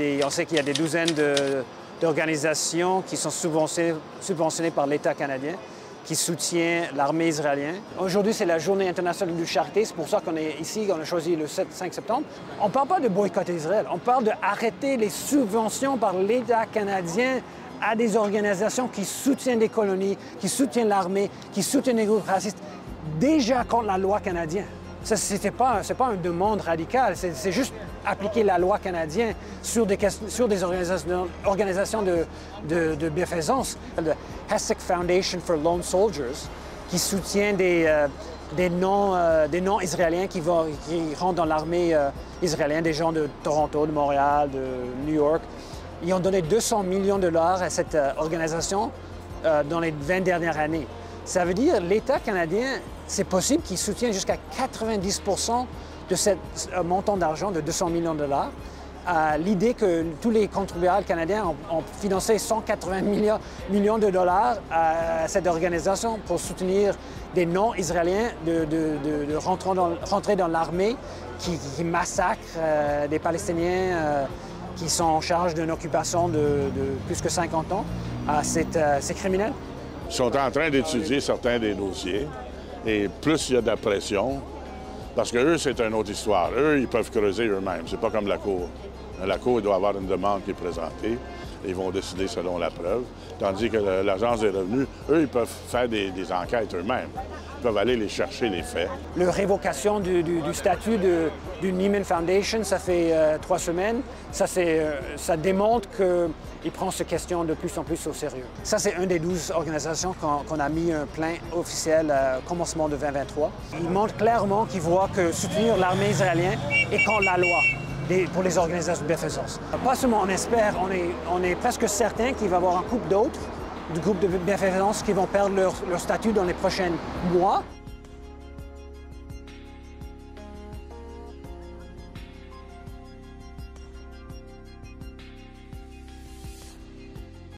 On sait qu'il y a des douzaines d'organisations qui sont subventionnées par l'État canadien, qui soutient l'armée israélienne. Aujourd'hui, c'est la Journée internationale de charité. C'est pour ça qu'on est ici, on a choisi le 5 septembre. On ne parle pas de boycotter Israël. On parle d'arrêter les subventions par l'État canadien à des organisations qui soutiennent des colonies, qui soutiennent l'armée, qui soutiennent les groupes racistes, déjà contre la loi canadienne. Ce n'est pas une demande radicale, c'est juste appliquer la loi canadienne sur des organisations de bienfaisance. Le Hesek Foundation for Lone Soldiers, qui soutient des non-israéliens qui rentrent dans l'armée israélienne, des gens de Toronto, de Montréal, de New York. Ils ont donné 200 millions de dollars à cette organisation dans les 20 dernières années. Ça veut dire que l'État canadien, c'est possible qu'il soutienne jusqu'à 90 % de ce montant d'argent de 200 millions de dollars. L'idée que tous les contribuables canadiens ont financé 180 millions de dollars à cette organisation pour soutenir des non-israéliens de rentrer dans l'armée qui massacre des Palestiniens qui sont en charge d'une occupation de plus que 50 ans, c'est criminel. Ils sont en train d'étudier certains des dossiers et plus il y a de la pression, parce qu'eux, c'est une autre histoire. Eux, ils peuvent creuser eux-mêmes. C'est pas comme la Cour. La Cour doit avoir une demande qui est présentée et ils vont décider selon la preuve. Tandis que l'Agence des revenus, eux, ils peuvent faire des enquêtes eux-mêmes. Ils peuvent aller les chercher, les faits. La révocation du statut du Neiman Foundation, ça fait 3 semaines. Ça démontre qu'il prend ces questions de plus en plus au sérieux. Ça, c'est une des 12 organisations qu'on a mis un plan officiel au commencement de 2023. Il montre clairement qu'il voit que soutenir l'armée israélienne est contre la loi pour les organisations de bienfaisance. Pas seulement on espère, on est presque certain qu'il va y avoir un couple d'autres, du groupe de bienfaisance qui vont perdre leur statut dans les prochains mois.